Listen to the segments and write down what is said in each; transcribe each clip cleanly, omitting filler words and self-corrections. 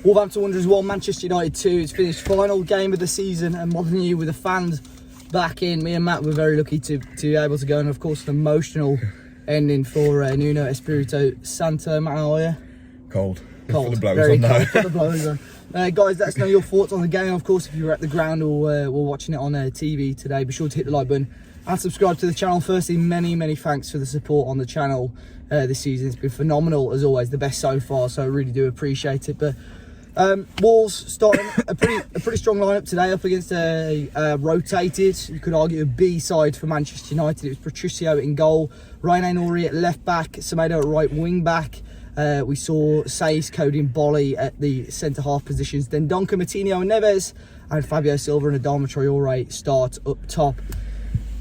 Wolverhampton Wanderers 1, Manchester United 2. It's finished final game of the season, and Molineux with the fans back in. Me and Matt were very lucky to be able to go, and of course an emotional ending for Nuno Espirito Santo. Matt, how are you? Cold. Cold. Put the blows Very on now. cold. Put the blows on. Guys, let us know your thoughts on the game. Of course, if you were at the ground or watching it on TV today, be sure to hit the like button and subscribe to the channel. Firstly, many thanks for the support on the channel this season. It's been phenomenal as always, the best so far, so I really do appreciate it. But Wolves starting a pretty strong lineup today up against a rotated, you could argue, a B side for Manchester United. It was Patricio in goal, Ryan Nori at left back, Semedo at right wing back. We saw Saïs, Cody and Bolly at the centre half positions. Then Donker, Martinho and Neves and Fabio Silva and Adama Traore start up top.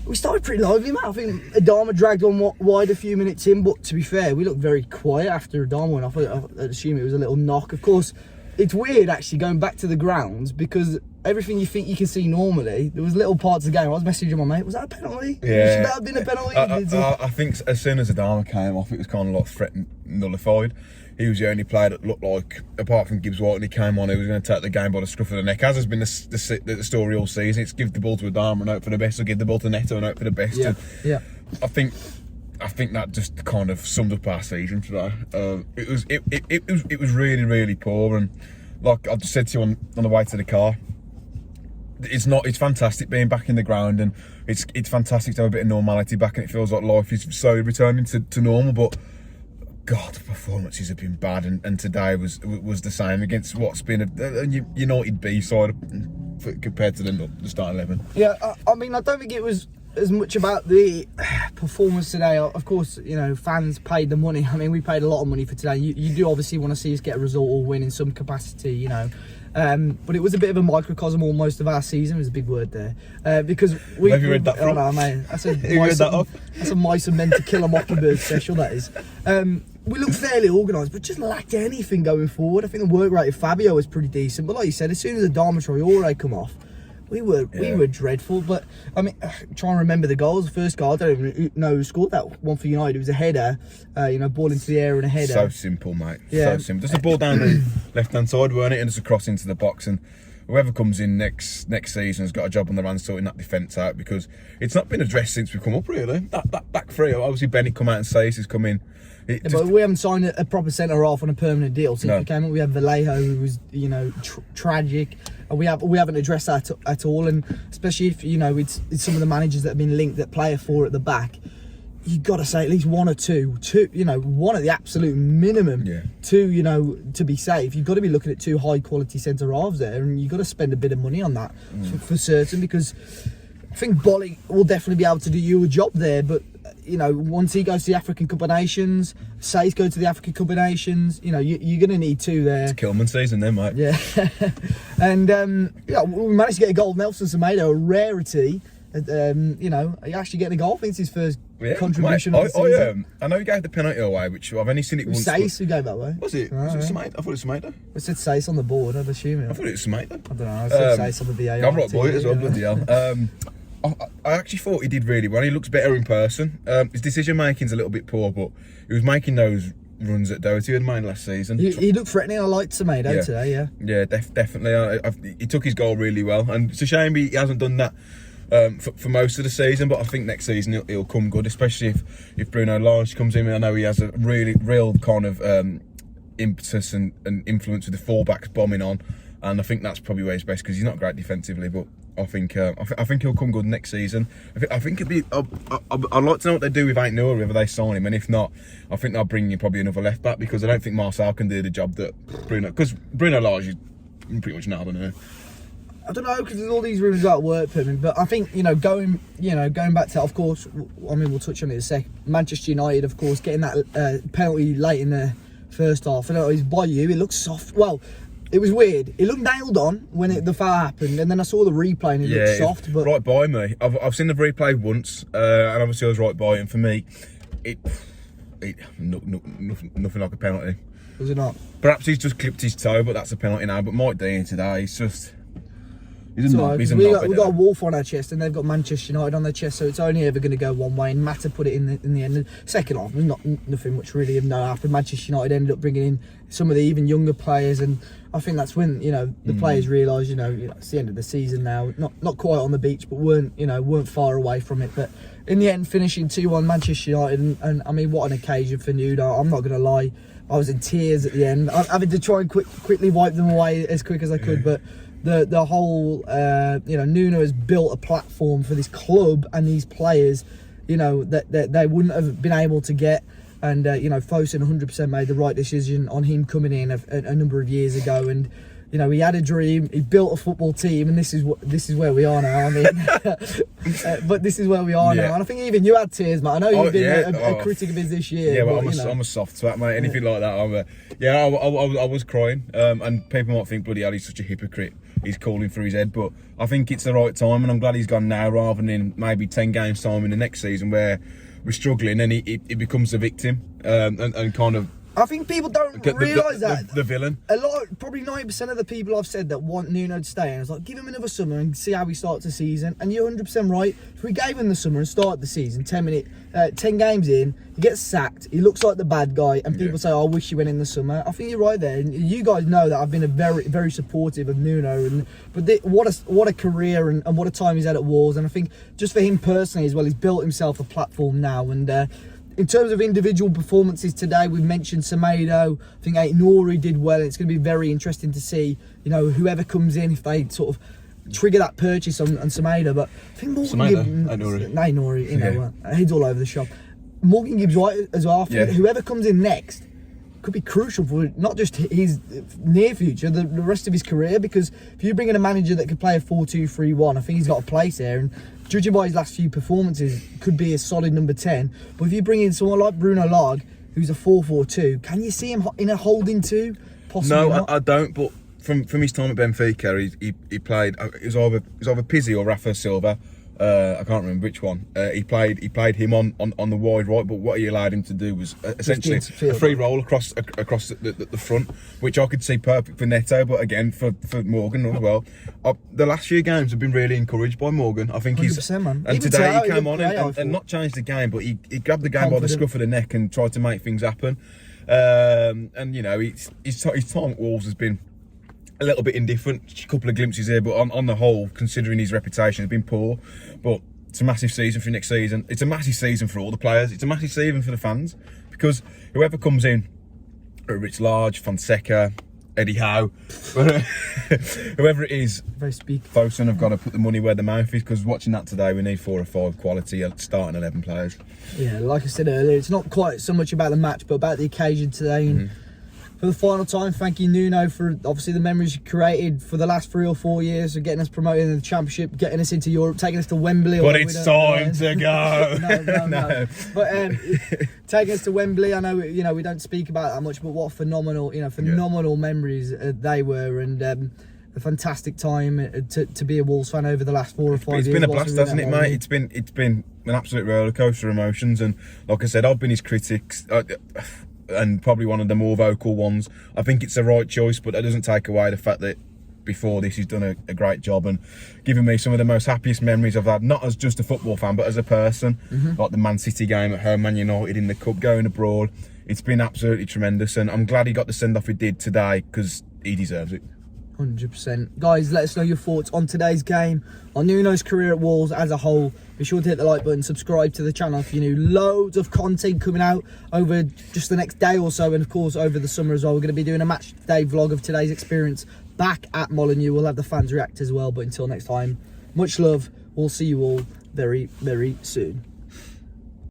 We started pretty lively, Matt. I think Adama dragged on wide a few minutes in, but to be fair, we looked very quiet after Adama went off. I'd assume it was a little knock. Of course, it's weird actually going back to the grounds because everything you think you can see normally, there was little parts of the game. I was messaging my mate, was that a penalty? Yeah. Should that have been a penalty? I think as soon as Adama came off, it was kind of like threatened, nullified. He was the only player that looked like, apart from Gibbs White, when he came on, he was going to take the game by the scruff of the neck, as has been the story all season. It's give the ball to Adama and hope for the best, or give the ball to Neto and hope for the best. Yeah. I think that just kind of summed up our season today. It was really poor, and like I just said to you on the way to the car, it's fantastic being back in the ground, and it's fantastic to have a bit of normality back, and it feels like life is slowly returning to normal. But God, the performances have been bad, and today was the same against what's been a United B side compared to the start 11. Yeah, I mean, I don't think it was as much about the performance today. Of course, you know, fans paid the money. I mean, we paid a lot of money for today. You do obviously want to see us get a result or win in some capacity, you know. But it was a bit of a microcosm almost of our season. It was a big word there. Because we... Have you read that from? Oh no, mate. That's a that's a mice and men to kill a mockingbird special, that is. We looked fairly organised, but just lacked anything going forward. I think the work rate of Fabio was pretty decent. But like you said, as soon as the Adama Traore come off, we were dreadful. But I mean, trying to remember the goals. The first goal, I don't even know who scored that one for United. It was a header, ball into the air and a header. So simple, mate. Yeah. So simple. Just a ball down the left-hand side, weren't it? And just a cross into the box. And whoever comes in next season has got a job on their hands sorting that defence out, because it's not been addressed since we've come up, really. That back three, obviously Bennett come out and say he's come in. But we haven't signed a proper centre half on a permanent deal since we came up. We had Vallejo, who was tragic. We haven't addressed that at all, and especially if it's some of the managers that have been linked that play a four at the back. You've got to say at least one or two, one at the absolute minimum. Yeah. Two, to be safe. You've got to be looking at two high quality centre halves there, and you've got to spend a bit of money on that for certain, because I think Bolly will definitely be able to do you a job there, but once he goes to the African Cup of Nations, Saïs go to the African Cup of Nations, you're going to need two there. It's Kilman season then, mate. Yeah. And, we managed to get a goal. Nelson Semedo, a rarity. He actually getting a goal. I think it's his first contribution of the season. I know he gave the penalty away, which I've only seen it once. Saïs who gave that away. Was it? Was it Semedo? I thought it was Semedo. It said Saïs on the board, I'd assume it. I thought it was Semedo. I don't know, I said Saïs on the VAR. I'm right boy as well, bloody hell. I actually thought he did really well. He looks better in person. His decision making's a little bit poor, but he was making those runs that Doherty had made last season. He looked threatening. I liked Semedo today, yeah. Yeah, definitely. He took his goal really well, and it's a shame he hasn't done that for most of the season. But I think next season he'll come good, especially if Bruno Lage comes in. I know he has a real kind of impetus and influence with the fullbacks bombing on, and I think that's probably where he's best, because he's not great defensively, but I think he'll come good next season. I think it'd be. I'd like to know what they do with Ain't Noah, whether they sign him, and if not, I think they'll bring in probably another left back, because I don't think Marcel can do the job that Bruno Lage is pretty much nailed on here. I don't know, because there's all these rumours about work permit, but I think going back to, of course, I mean, we'll touch on it in a sec. Manchester United, of course, getting that penalty late in the first half. I know it was by you. It looks soft. Well, it was weird. It looked nailed on when the foul happened, and then I saw the replay and it looked soft. But right by me. I've seen the replay once, and obviously I was right by it. And for me, nothing like a penalty. Was it not? Perhaps he's just clipped his toe, but that's a penalty now. But Mike Dean today, he's just He's a knob. He's a we've knob. got a Wolf on our chest, and they've got Manchester United on their chest, so it's only ever going to go one way. And Mata put it in the end. Second half, nothing much really of no happened. Manchester United ended up bringing in some of the even younger players, and I think that's when the players realised it's the end of the season now. Not quite on the beach, but weren't far away from it. But in the end, finishing 2-1 Manchester United, and I mean, what an occasion for Nuno. I'm not going to lie, I was in tears at the end. I'm having to try and quickly wipe them away as quick as I could, but the whole Nuno has built a platform for this club and these players, that they wouldn't have been able to get. And Fosun 100% made the right decision on him coming in a number of years ago. And he had a dream. He built a football team, and this is where we are now. I mean, but this is where we are now. And I think even you had tears, mate. I know you've been a critic of his this year. Yeah, but I'm a soft twat, mate. Anything like that, I was crying. And people might think, bloody hell, he's such a hypocrite. He's calling through his head, but I think it's the right time, and I'm glad he's gone now rather than in maybe 10 games time in the next season where we're struggling and he becomes the victim and kind of. I think people don't realise that. The villain. Probably 90% of the people I've said that want Nuno to stay, and it's like, give him another summer and see how he starts the season. And you're 100% right. If we gave him the summer and started the season, 10 games in, he gets sacked, he looks like the bad guy, and people say, I wish he went in the summer. I think you're right there. And you guys know that I've been a very, very supportive of Nuno. What a career and what a time he's had at Wolves. And I think just for him personally as well, he's built himself a platform now. And in terms of individual performances today, we've mentioned Semedo. I think Aït-Nouri did well. It's going to be very interesting to see, whoever comes in, if they sort of trigger that purchase on Semedo. But I think Aït-Nouri, he's all over the shop. Morgan Gibbs White as well. Whoever comes in next could be crucial for not just his near future, the rest of his career. Because if you bring in a manager that could play a 4-2-3-1, I think he's got a place there. And judging by his last few performances, could be a solid number 10. But if you bring in someone like Bruno Lage, who's a 4-4-2, can you see him in a holding 2? Possibly not. I don't. But from his time at Benfica, he played. It was either Pizzi or Rafa Silva. I can't remember which one. He played him on the wide right, but what he allowed him to do was essentially a free roll across the front, which I could see perfect for Neto, but again for Morgan as well. The last few games have been really encouraged by Morgan. I think he's man. And even today he came on and not changed the game, but he grabbed the game by the scruff of the neck and tried to make things happen. And his time at Wolves has been a little bit indifferent, a couple of glimpses here, but on the whole, considering his reputation, has been poor. But it's a massive season for next season. It's a massive season for all the players. It's a massive season for the fans, because whoever comes in, Rich Large, Fonseca, Eddie Howe, whoever it is, Fosun have got to put the money where the mouth is, because watching that today, we need 4 or 5 quality starting 11 players. Yeah, like I said earlier, it's not quite so much about the match, but about the occasion today. And for the final time, thank you, Nuno, for obviously the memories you created for the last 3 or 4 years of getting us promoted in the Championship, getting us into Europe, taking us to Wembley. But it's time to go. No. But taking us to Wembley, I know we don't speak about that much, but what phenomenal memories they were, and a fantastic time to be a Wolves fan over the last 4 or 5 years. It's been a blast, hasn't it, mate? It's been an absolute rollercoaster of emotions, and like I said, I've been his critic. And probably one of the more vocal ones. I think it's the right choice, but that doesn't take away the fact that before this he's done a great job and given me some of the most happiest memories I've had, not as just a football fan, but as a person. Like the Man City game at home, Man United in the Cup, going abroad. It's been absolutely tremendous, and I'm glad he got the send-off he did today, because he deserves it. 100%. Guys, let us know your thoughts on today's game, on Nuno's career at Wolves as a whole. Be sure to hit the like button, subscribe to the channel if you're new. Loads of content coming out over just the next day or so, and of course over the summer as well. We're going to be doing a match day vlog of today's experience back at Molineux. We'll have the fans react as well, but until next time, much love. We'll see you all very, very soon.